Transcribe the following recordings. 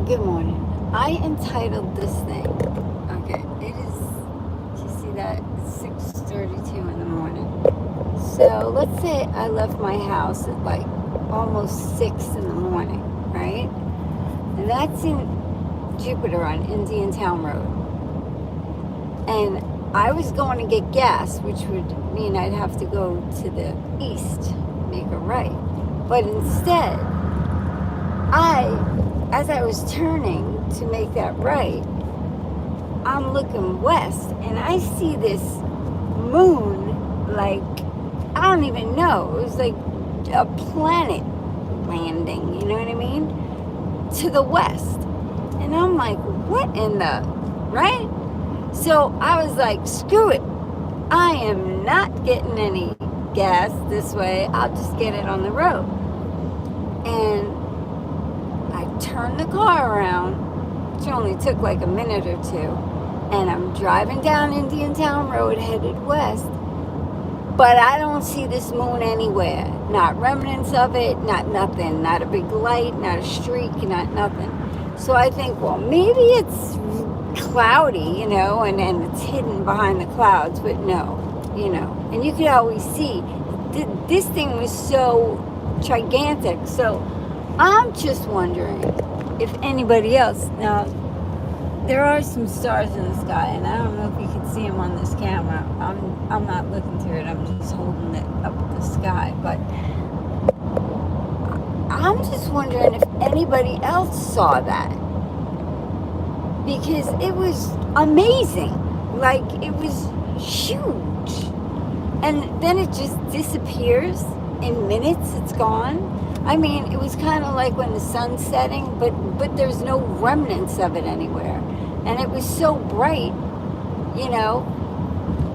Good morning. I entitled this thing. Okay, it is. You see that? It's 6:32 in the morning. So let's say I left my house at like almost 6 in the morning, right? And that's in Jupiter on Indian Town Road. And I was going to get gas, which would mean I'd have to go to the east, make a right. But instead, as I was turning to make that right, I'm looking west and I see this moon, like, I don't even know. It was like a planet landing, you know what I mean? To the west. And I'm like, what in the, right? So I was like, screw it. I am not getting any gas this way. I'll just get it on the road. And I turned the car around, which only took like a minute or two, and I'm driving down Indian Town Road headed west, but I don't see this moon anywhere. Not remnants of it, not nothing, not a big light, not a streak, not nothing. So I think, well, maybe it's cloudy, and it's hidden behind the clouds, but no, and you could always see this thing was so gigantic. So I'm just wondering if anybody else, now there are some stars in the sky, and I don't know if you can see them on this camera. I'm not looking through it, I'm just holding it up at the sky, but I'm just wondering if anybody else saw that, because it was amazing. Like, it was huge, and then it just disappears in minutes. It's gone. I mean, it was kind of like when the sun's setting, but there's no remnants of it anywhere. And it was so bright,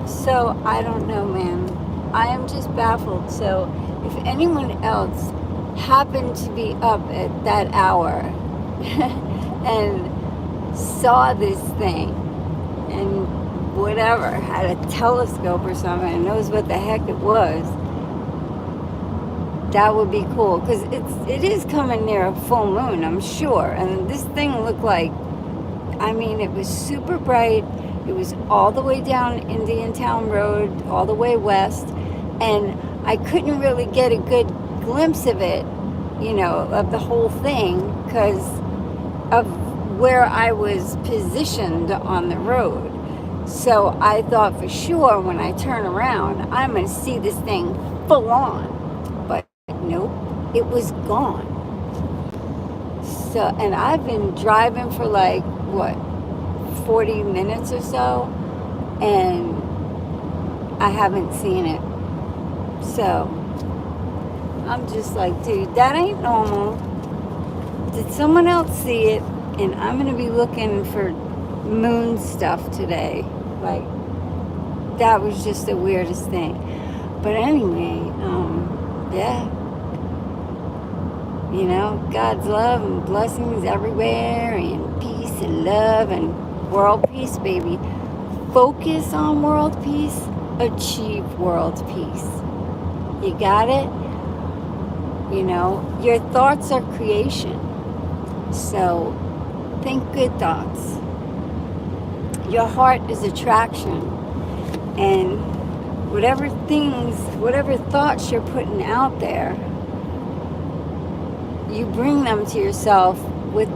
So I don't know, man. I am just baffled. So if anyone else happened to be up at that hour and saw this thing and whatever, had a telescope or something and knows what the heck it was, that would be cool, because it is coming near a full moon, I'm sure. And this thing looked like, it was super bright. It was all the way down Indian Town Road, all the way west, and I couldn't really get a good glimpse of it, of the whole thing, because of where I was positioned on the road. So I thought for sure when I turn around, I'm going to see this thing full on. Nope, it was gone. So, and I've been driving for like, 40 minutes or so, and I haven't seen it. So, I'm just like, dude, that ain't normal. Did someone else see it? And I'm going to be looking for moon stuff today. Like, that was just the weirdest thing. But anyway, yeah. God's love and blessings everywhere, and peace and love and world peace, baby. Focus on world peace, achieve world peace. You got it? Your thoughts are creation. So think good thoughts. Your heart is attraction. And whatever thoughts you're putting out there, you bring them to yourself with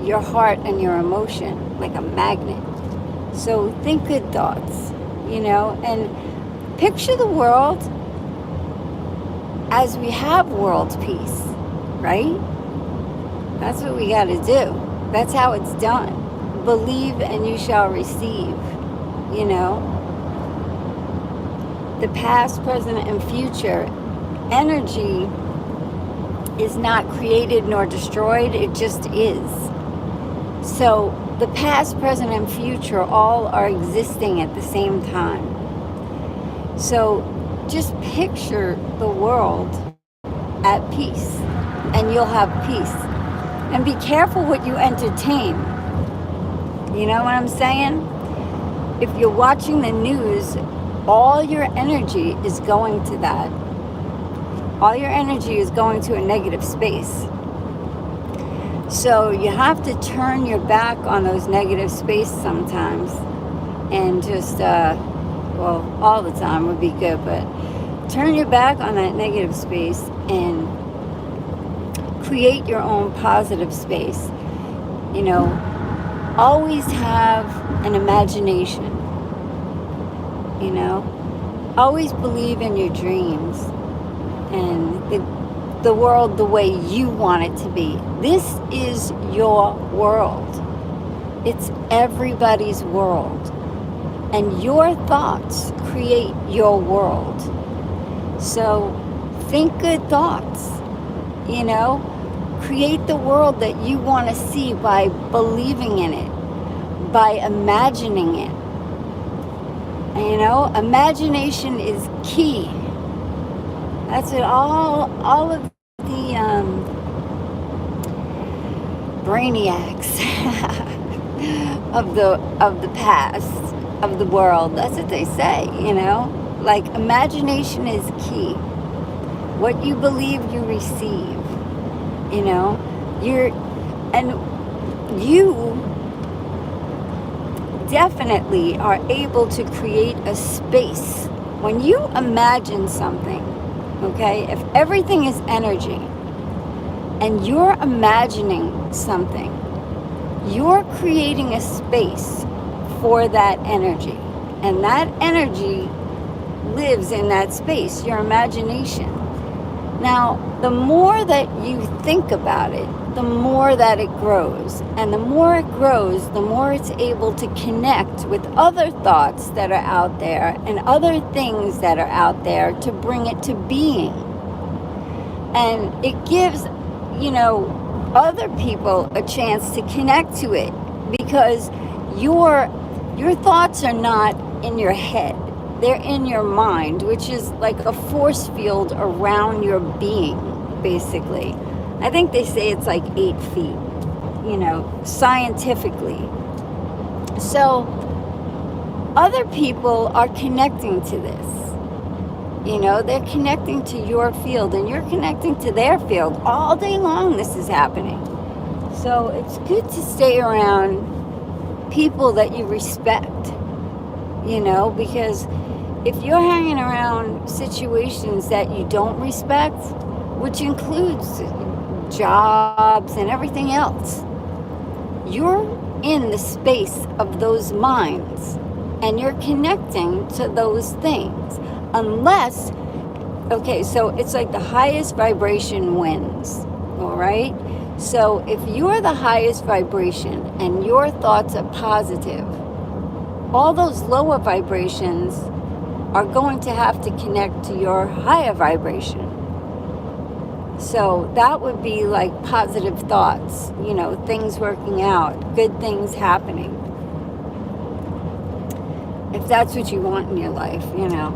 your heart and your emotion, like a magnet. So think good thoughts, and picture the world as we have world peace, right? That's what we got to do. That's how it's done. Believe and you shall receive, The past, present, and future energy is not created nor destroyed, it just is. So the past, present, and future all are existing at the same time. So just picture the world at peace, and you'll have peace. And be careful what you entertain. You know what I'm saying? If you're watching the news, all your energy is going to that. All your energy is going to a negative space. So you have to turn your back on those negative space sometimes, and just well, all the time would be good, but turn your back on that negative space and create your own positive space. You know, always have an imagination. You know, always believe in your dreams and the world the way you want it to be. This is your world. It's everybody's world. And your thoughts create your world. So think good thoughts, you know, create the world that you want to see by believing in it, by imagining it. And, you know, imagination is key. That's what all of the brainiacs of the past, of the world, that's what they say, you know, like imagination is key. What you believe, you receive. You know, you definitely are able to create a space when you imagine something. Okay, if everything is energy and you're imagining something, you're creating a space for that energy, and that energy lives in that space, your imagination. Now, the more that you think about it, the more that it grows. And the more it grows, the more it's able to connect with other thoughts that are out there and other things that are out there to bring it to being. And it gives, you know, other people a chance to connect to it, because your thoughts are not in your head. They're in your mind, which is like a force field around your being, basically. I think they say it's like 8 feet, you know, scientifically. So other people are connecting to this. You know, they're connecting to your field and you're connecting to their field. All day long this is happening. So it's good to stay around people that you respect, you know, because if you're hanging around situations that you don't respect, which includes jobs and everything else, you're in the space of those minds and you're connecting to those things. Unless, okay, so it's like the highest vibration wins, all right? So if you're the highest vibration and your thoughts are positive, all those lower vibrations are going to have to connect to your higher vibration. So that would be like positive thoughts, you know, things working out, good things happening. If that's what you want in your life, you know.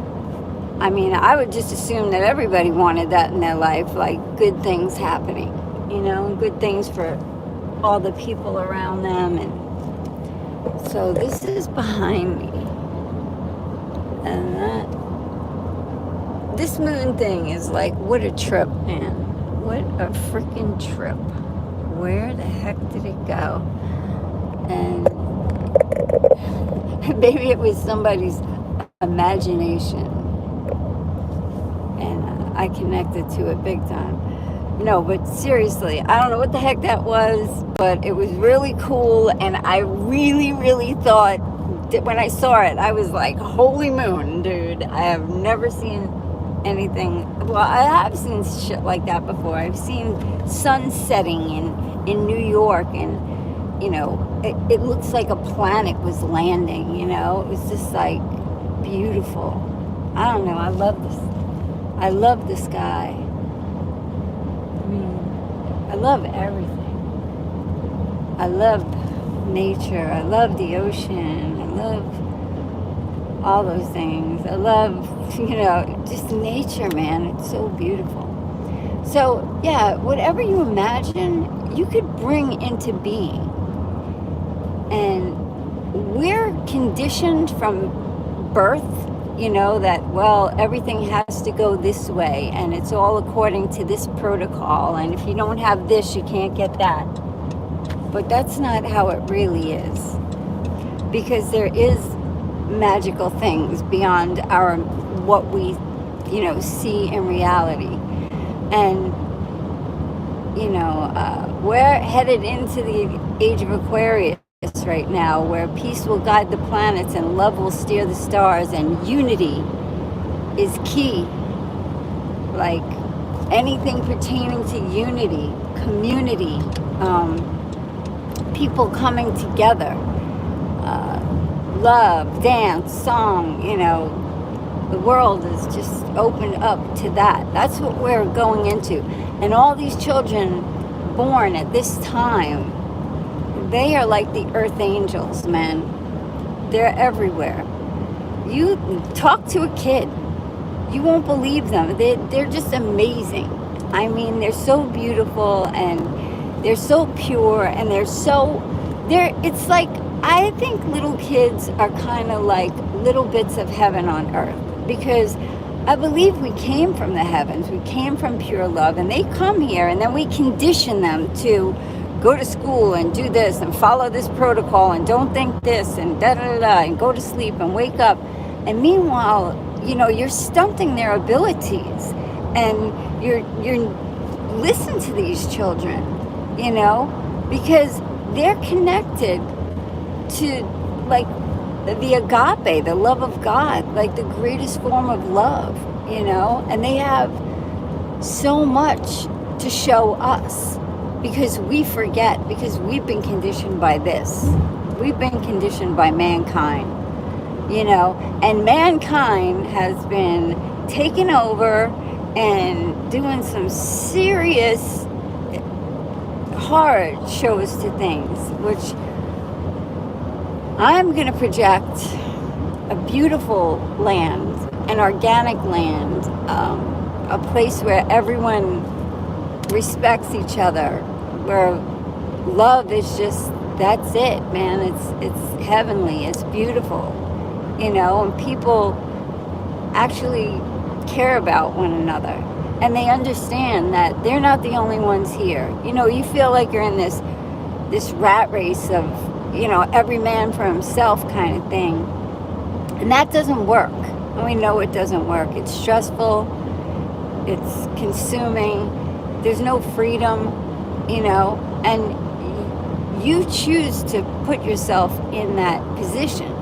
I mean, I would just assume that everybody wanted that in their life, like good things happening, you know, and good things for all the people around them. And so this is behind me. And this moon thing is like, what a trip, man. What a freaking trip. Where the heck did it go? And maybe it was somebody's imagination. And I connected to it big time. No, but seriously, I don't know what the heck that was, but it was really cool. And I really, really thought, when I saw it, I was like, holy moon, dude. I have never seen anything. Well, I have seen shit like that before. I've seen sun setting in New York, and, you know, it looks like a planet was landing, you know. It was just like beautiful. I don't know. I love this. I love the sky. I mean, I love everything. I love nature. I love the ocean. I love all those things. I love, you know, just nature, man. It's so beautiful. So, yeah, whatever you imagine, you could bring into being. And we're conditioned from birth, you know, that, well, everything has to go this way and it's all according to this protocol. And if you don't have this, you can't get that. But that's not how it really is. Because there is magical things beyond our what we see in reality. And we're headed into the age of Aquarius right now, where peace will guide the planets and love will steer the stars, and unity is key. Like anything pertaining to unity, community, people coming together, love, dance, song, the world is just opened up to that. That's what we're going into. And all these children born at this time, they are like the earth angels, man. They're everywhere. You talk to a kid, you won't believe them. They're just amazing. I mean, they're so beautiful, and they're so pure, and it's like, I think little kids are kind of like little bits of heaven on earth, because I believe we came from the heavens. We came from pure love, and they come here, and then we condition them to go to school and do this and follow this protocol and don't think this and da-da-da-da and go to sleep and wake up. And meanwhile, you're stunting their abilities, and you're listen to these children, because they're connected to like the agape, the love of God, like the greatest form of love, and they have so much to show us, because we forget, because we've been conditioned by this. We've been conditioned by mankind, and mankind has been taken over and doing some serious hard shows to things, which I'm going to project a beautiful land, an organic land, a place where everyone respects each other, where love is just, that's it, man. It's heavenly, it's beautiful, and people actually care about one another, and they understand that they're not the only ones here. You feel like you're in this rat race of every man for himself kind of thing. And that doesn't work. And we know it doesn't work. It's stressful. It's consuming. There's no freedom, and you choose to put yourself in that position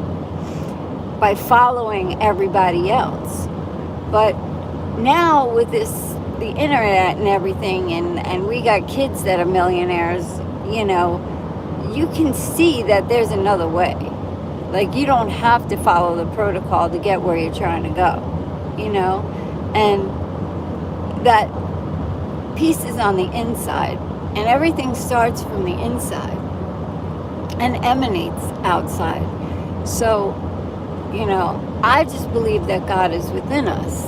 by following everybody else. But now with the internet and everything, and we got kids that are millionaires, you can see that there's another way. Like, you don't have to follow the protocol to get where you're trying to go, and that peace is on the inside, and everything starts from the inside and emanates outside. So, I just believe that God is within us.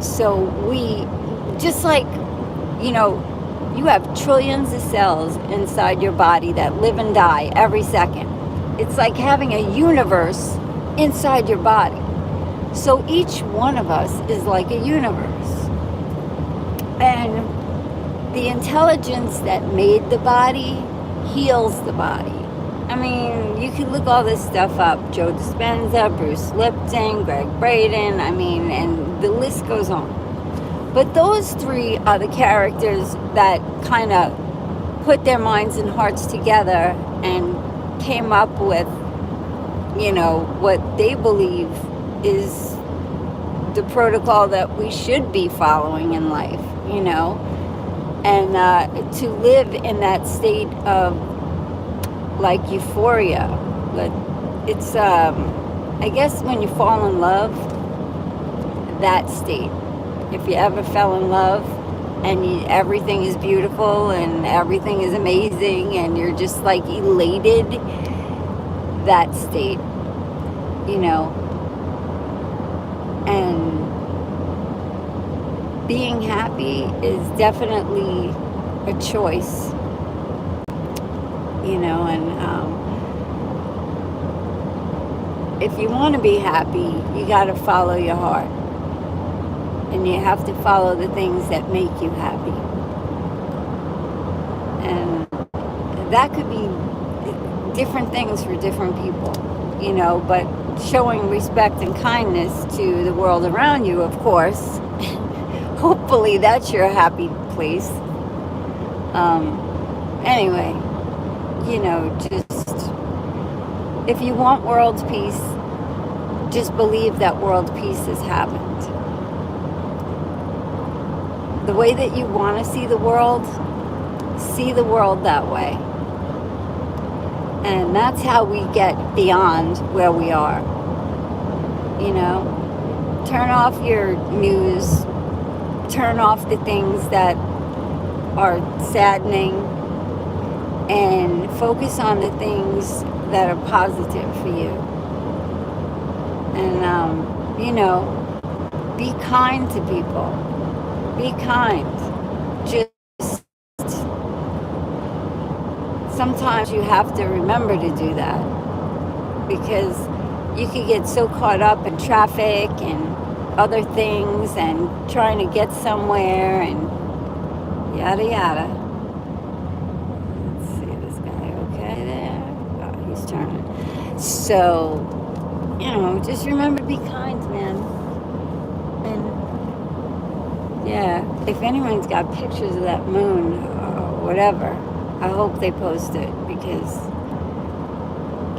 So we, just like, you have trillions of cells inside your body that live and die every second. It's like having a universe inside your body. So each one of us is like a universe. And the intelligence that made the body heals the body. I mean, you can look all this stuff up. Joe Dispenza, Bruce Lipton, Greg Braden, and the list goes on. But those three are the characters that kind of put their minds and hearts together and came up with, what they believe is the protocol that we should be following in life, and to live in that state of like euphoria. It's, I guess when you fall in love, that state. If you ever fell in love and everything is beautiful and everything is amazing and you're just like elated, that state, and being happy is definitely a choice, and if you want to be happy, you got to follow your heart. And you have to follow the things that make you happy. And that could be different things for different people, you know, but showing respect and kindness to the world around you, of course. Hopefully that's your happy place. Anyway, you know, just if you want world peace, just believe that world peace has happened. The way that you want to see the world that way. And that's how we get beyond where we are. You know, turn off your news, turn off the things that are saddening, and focus on the things that are positive for you. And, you know, be kind to people. Be kind. Just sometimes you have to remember to do that, because you could get so caught up in traffic and other things and trying to get somewhere and yada yada. Let's see, this guy okay there? Oh, he's turning. So, you know, just remember to be kind, man. And yeah, if anyone's got pictures of that moon or whatever, I hope they post it, because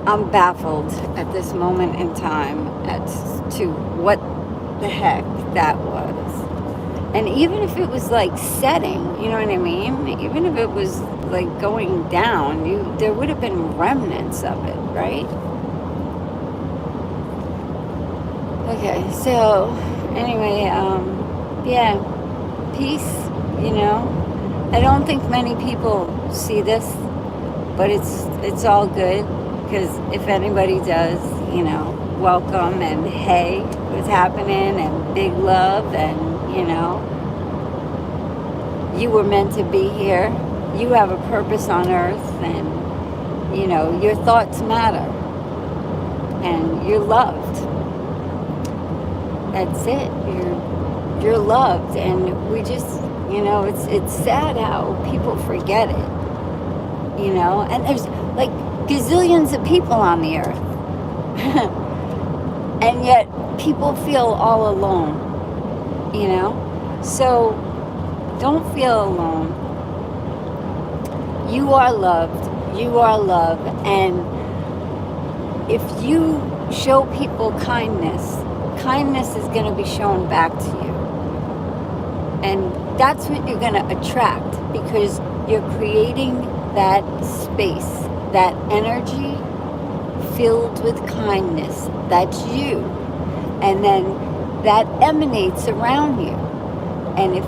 I'm baffled at this moment in time as to what the heck that was. And even if it was like setting, you know what I mean? Even if it was like going down, there would have been remnants of it, right? Okay, so anyway, yeah, peace, you know. I don't think many people see this, but it's all good, because if anybody does, you know, welcome and hey, what's happening, and big love, and you know, you were meant to be here. You have a purpose on earth, and you know, your thoughts matter, and you're loved. That's it. You're loved, and we just, you know, it's sad how people forget it, you know, and there's like gazillions of people on the earth, and yet people feel all alone, you know, so don't feel alone. You are loved, and if you show people kindness is going to be shown back to you. And that's what you're going to attract, because you're creating that space, that energy filled with kindness. That's you. And then that emanates around you. And if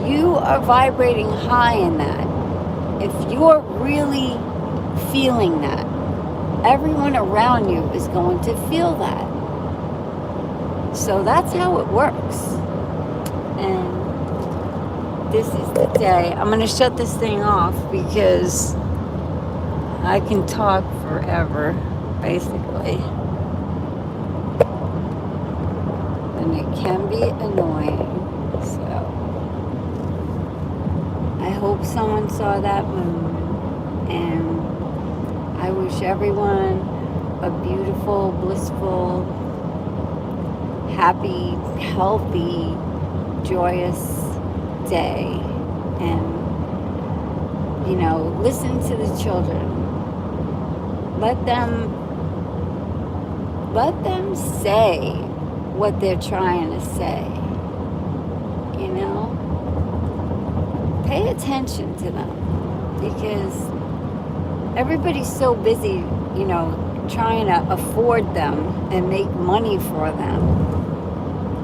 you are vibrating high in that, if you're really feeling that, everyone around you is going to feel that. So that's how it works. And this is the day. I'm going to shut this thing off, because I can talk forever, basically. And it can be annoying. So I hope someone saw that moon. And I wish everyone a beautiful, blissful, happy, healthy, joyous day. And you know, listen to the children. Let them say what they're trying to say. You know, pay attention to them, because everybody's so busy, you know, trying to afford them and make money for them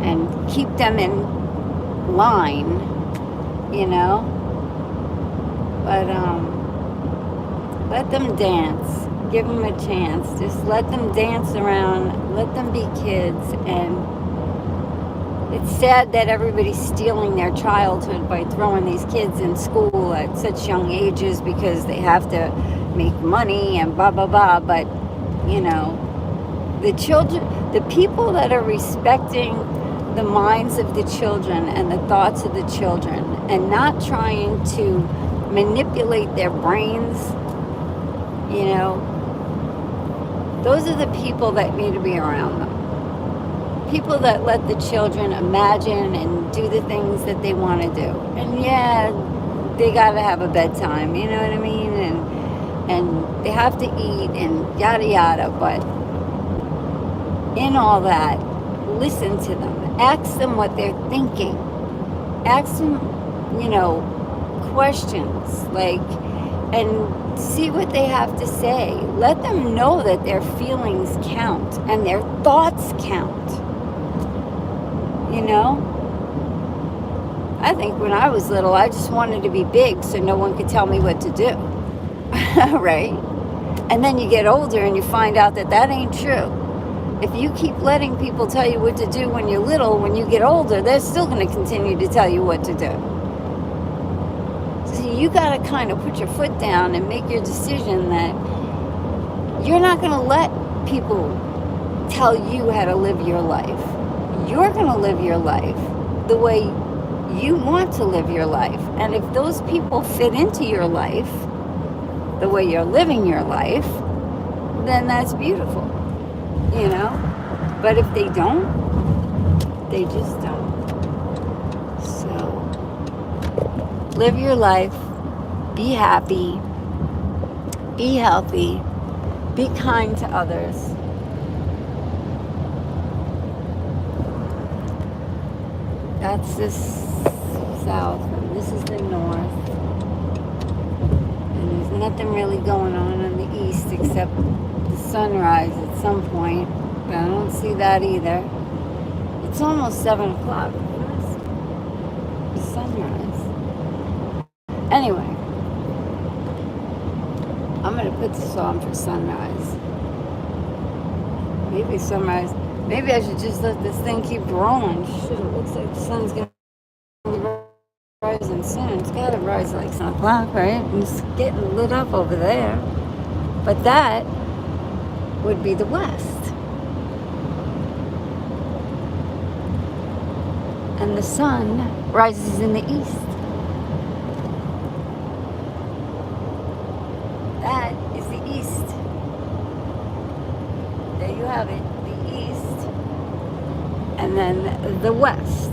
and keep them in line, you know. But let them dance. Give them a chance. Just let them dance around. Let them be kids. And it's sad that everybody's stealing their childhood by throwing these kids in school at such young ages, because they have to make money and blah, blah, blah. But, you know, the children, the people that are respecting the minds of the children and the thoughts of the children, and not trying to manipulate their brains You know, those are the people that need to be around them. People that let the children imagine and do the things that they want to do. And yeah, they got to have a bedtime, you know what I mean? And they have to eat and yada yada. But in all that, listen to them. Ask them what they're thinking. Ask them, questions, and see what they have to say. Let them know that their feelings count and their thoughts count. I think when I was little, I just wanted to be big so no one could tell me what to do. Right? And then you get older and you find out that that ain't true. If you keep letting people tell you what to do when you're little, when you get older, they're still going to continue to tell you what to do. So you got to kind of put your foot down and make your decision that you're not going to let people tell you how to live your life. You're going to live your life the way you want to live your life. And if those people fit into your life the way you're living your life, then that's beautiful. But if they don't, they just don't. So live your life, be happy, be healthy, be kind to others. That's the south, and this is the north. And there's nothing really going on the east except the sunrise at some point. But I don't see that either. It's almost 7 o'clock. It's sunrise. Anyway, I'm going to put this on for sunrise. Maybe sunrise. Maybe I should just let this thing keep rolling. Shit, it looks like the sun's going to be rising soon. It's got to rise like 7 o'clock, right? It's getting lit up over there. But that would be the west. And the sun rises in the east. That is the east. There you have it, the east. And then the west.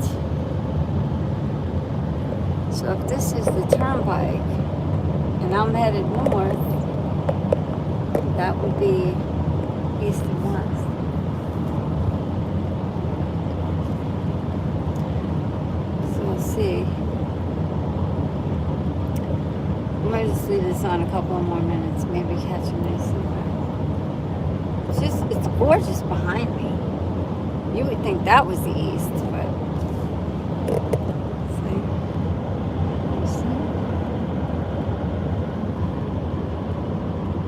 So if this is the turnpike, and I'm headed north, that would be east and west. See. I might just leave this on a couple of more minutes, maybe catch a nice sunrise. It's gorgeous behind me. You would think that was the east, but see?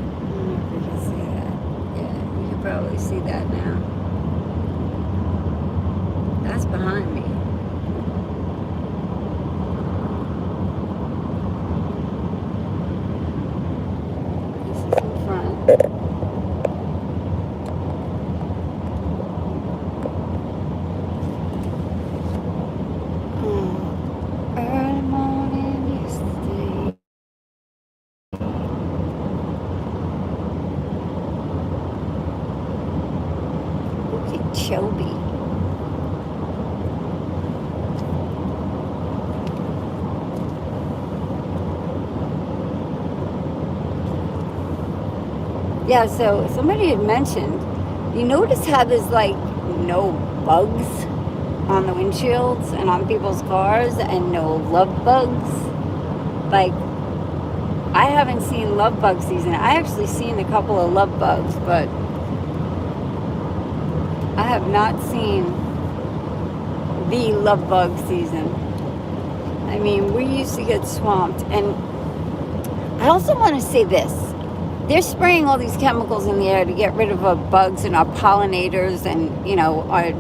I don't know if you can see that. Yeah, you can probably see that now. That's behind me. Early morning yesterday. Look at Chobe. Yeah, so somebody had mentioned, you notice how there's no bugs on the windshields and on people's cars and no love bugs? I haven't seen love bug season. I actually seen a couple of love bugs, but I have not seen the love bug season. I mean, we used to get swamped. And I also want to say this. They're spraying all these chemicals in the air to get rid of our bugs and our pollinators and, our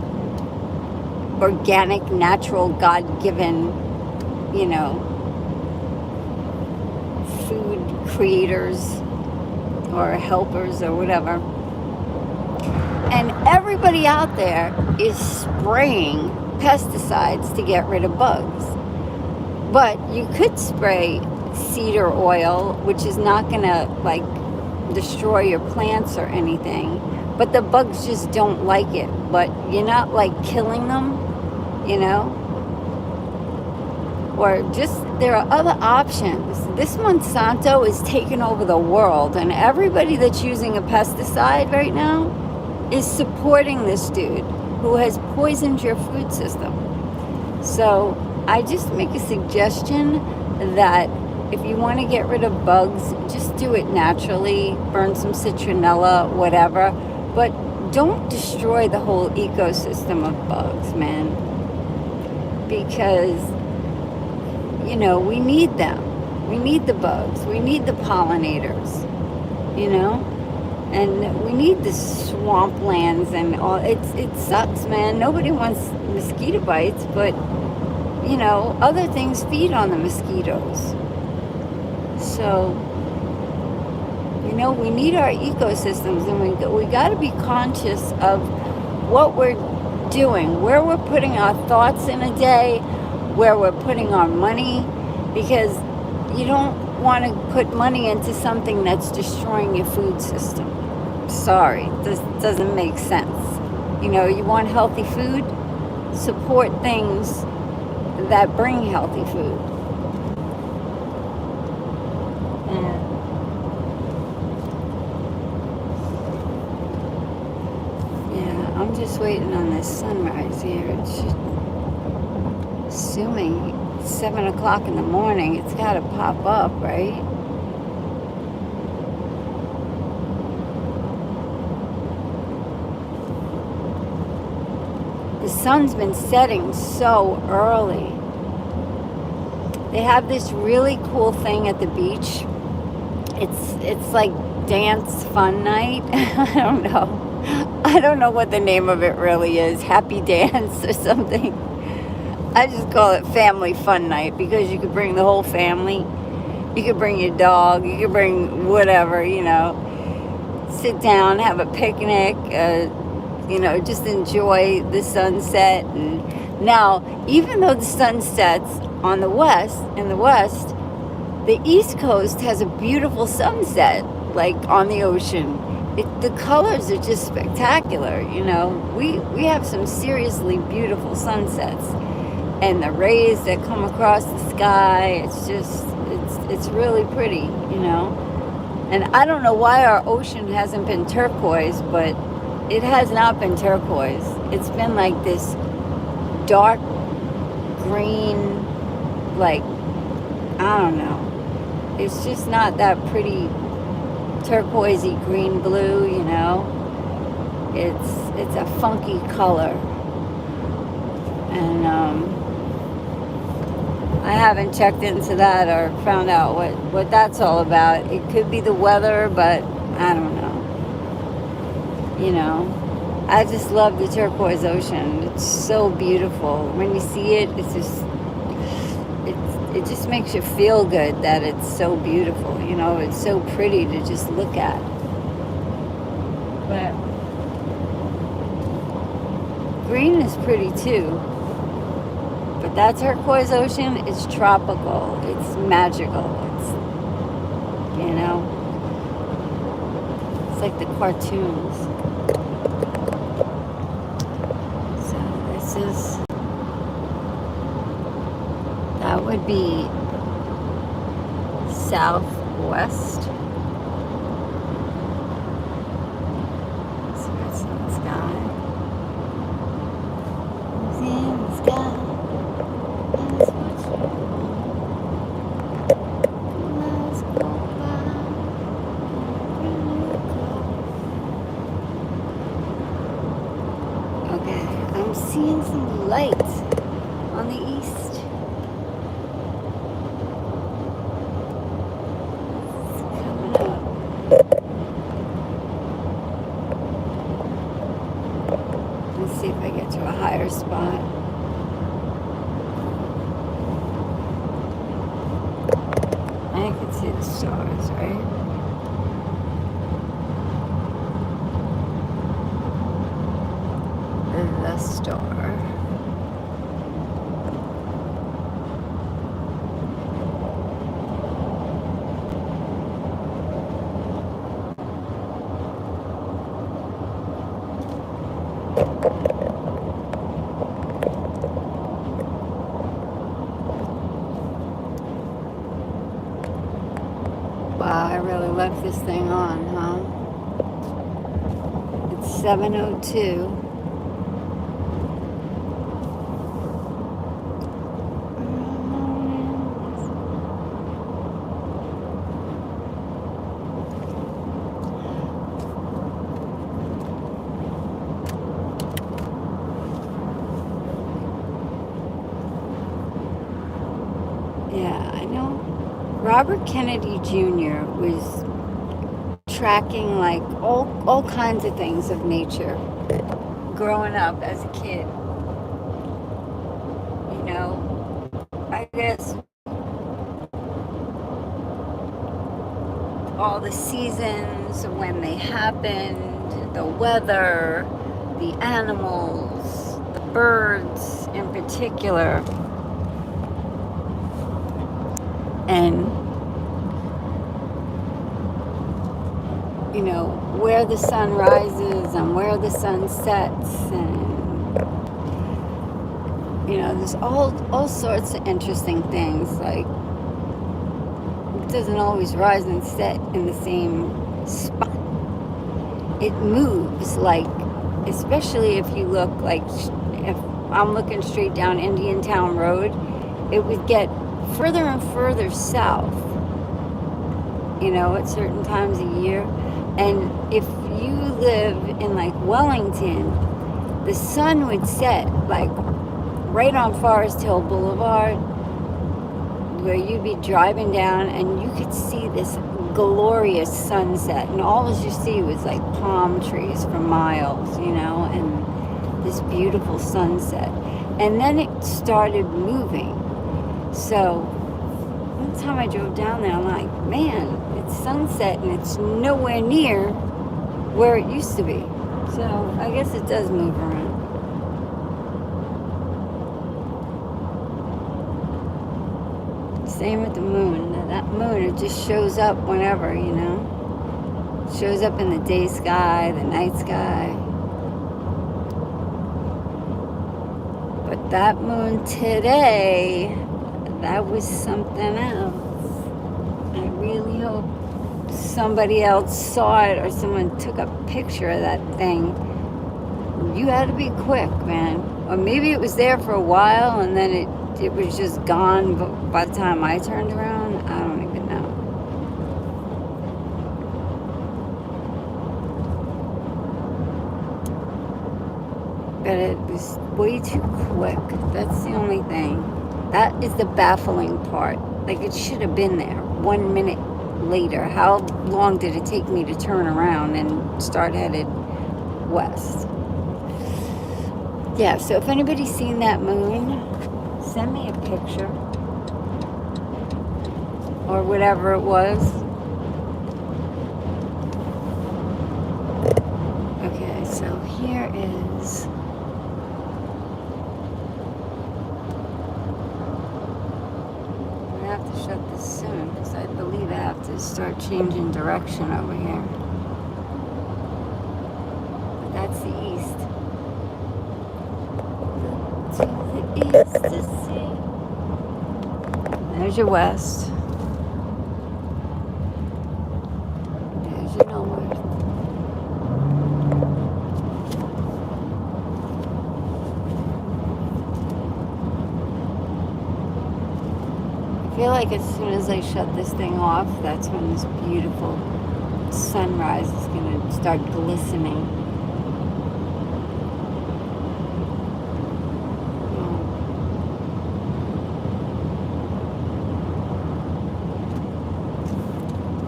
organic, natural, God-given, food creators or helpers or whatever. And everybody out there is spraying pesticides to get rid of bugs. But you could spray cedar oil, which is not going to, destroy your plants or anything, but the bugs just don't like it. But you're not like killing them, you know? Or just, there are other options. This Monsanto is taking over the world, and everybody that's using a pesticide right now is supporting this dude who has poisoned your food system. So I just make a suggestion that if you want to get rid of bugs, just do it naturally, burn some citronella, whatever, but don't destroy the whole ecosystem of bugs, man, because, you know, we need them. We need the bugs. We need the pollinators, you know? And we need the swamplands and all. It sucks, man. Nobody wants mosquito bites, but, you know, other things feed on the mosquitoes. So, you know, we need our ecosystems, and we got to be conscious of what we're doing, where we're putting our thoughts in a day, where we're putting our money, because you don't want to put money into something that's destroying your food system. Sorry, this doesn't make sense. You know, you want healthy food, support things that bring healthy food. Yeah, I'm just waiting on this sunrise here. It's just, assuming it's 7 o'clock in the morning, it's got to pop up, right? The sun's been setting so early. They have this really cool thing at the beach. It's like dance fun night. I don't know what the name of it really is. Happy dance or something. I just call it family fun night because you could bring the whole family. You could bring your dog. You could bring whatever, you know. Sit down, have a picnic, you know, just enjoy the sunset. And now, even though the sun sets on the west, the East Coast has a beautiful sunset, like on the ocean. The colors are just spectacular, you know. We have some seriously beautiful sunsets, and the rays that come across the sky, it's really pretty, you know. And I don't know why our ocean hasn't been turquoise, but it has not been turquoise. It's been like this dark green, like, I don't know. It's just not that pretty turquoisey green blue, you know. It's a funky color. And I haven't checked into that or found out what that's all about. It could be the weather, but I don't know. You know, I just love the turquoise ocean. It's so beautiful. When you see it, it just makes you feel good that it's so beautiful. You know, it's so pretty to just look at. But green is pretty too. But that turquoise ocean is tropical. It's magical. It's, you know, it's like the cartoons. So this is, that would be southwest. So that's in the sky. It's in the sky. Okay, I'm seeing some light on the east. It's coming up. Let's see if I get to a higher spot. I can see the stars, right? The star. this thing on, huh? It's 7:02. Yeah, I know. Robert Kennedy Jr. was tracking like all kinds of things of nature growing up as a kid. You know, I guess all the seasons, when they happened, the weather, the animals, the birds in particular. And, you know, where the sun rises and where the sun sets, and, you know, there's all sorts of interesting things. Like, it doesn't always rise and set in the same spot. It moves, like, especially if you look, like, if I'm looking straight down Indiantown Road, it would get further and further south, you know, at certain times of year. And if you live in like Wellington, the sun would set like right on Forest Hill Boulevard, where you'd be driving down and you could see this glorious sunset, and all you see was like palm trees for miles, you know, and this beautiful sunset. And then it started moving. So one time I drove down there, I'm like, man, it's sunset and it's nowhere near where it used to be. So I guess it does move around. Same with the moon. That moon, it just shows up whenever, you know. It shows up in the day sky, the night sky. But that moon today, that was something else. I really hope somebody else saw it or someone took a picture of that thing. You had to be quick, man. Or maybe it was there for a while and then it was just gone by the time I turned around. I don't even know. But it was way too quick. That's the only thing. That is the baffling part. Like, it should have been there 1 minute later. How long did it take me to turn around and start headed west? Yeah, so if anybody's seen that moon, send me a picture. Or whatever it was. Okay, so here is... I have to shut this soon because I believe I have to start changing direction over here. But that's the east. To the east to see. There's your west. There's your north. I feel like as soon as I shut this thing off, that's when this beautiful sunrise is going to start glistening.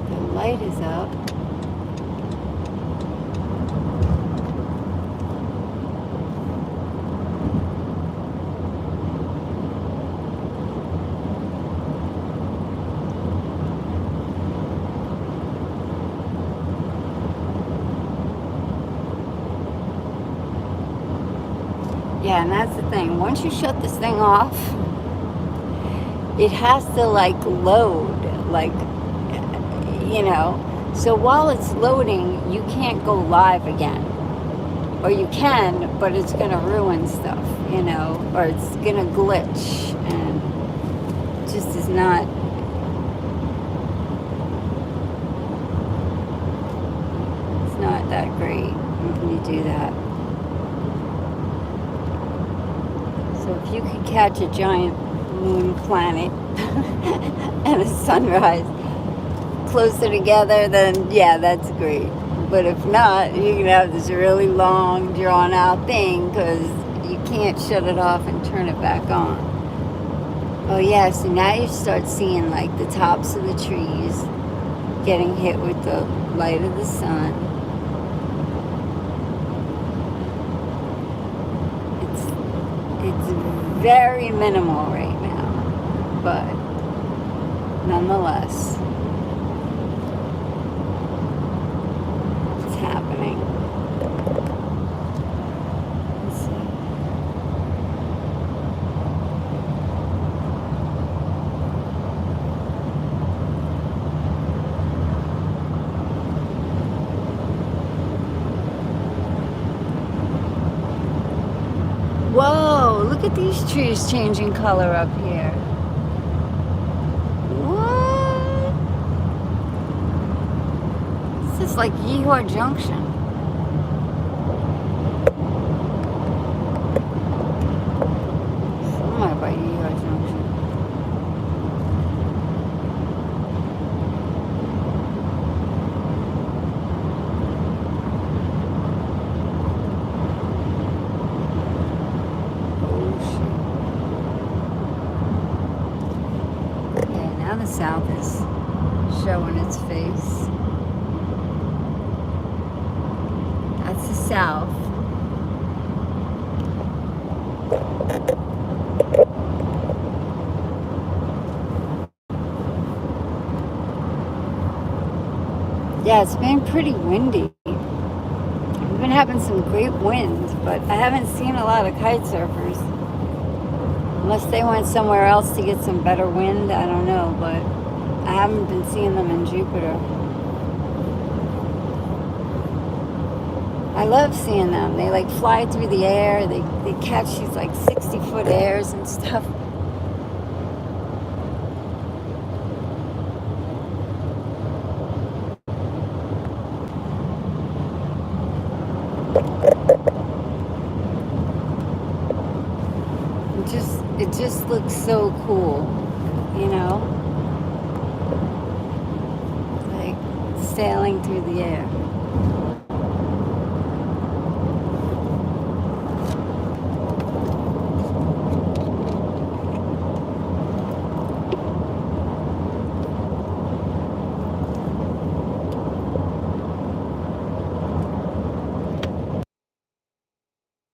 The light is up. Yeah, and that's the thing. Once you shut this thing off, it has to like load, like, you know. So while it's loading, you can't go live again. Or you can, but it's going to ruin stuff, you know, or it's going to glitch, and it just is not that great when you do that. So if you could catch a giant moon planet and a sunrise closer together, then yeah, that's great. But if not, you're going to have this really long, drawn-out thing because you can't shut it off and turn it back on. Oh yeah, so now you start seeing like the tops of the trees getting hit with the light of the sun. It's very minimal right now, but nonetheless, it's happening. Let's see. Whoa, look at these trees changing color up here. What? This is like Yeehor Junction. Somewhere by Yeehor Junction. Now the south is showing its face. That's the south. Yeah, it's been pretty windy. We've been having some great wind, but I haven't seen a lot of kite surfers. Unless they went somewhere else to get some better wind, I don't know, but I haven't been seeing them in Jupiter. I love seeing them. They like fly through the air. They catch these like 60-foot airs and stuff. It just looks so cool, you know? Like sailing through the air.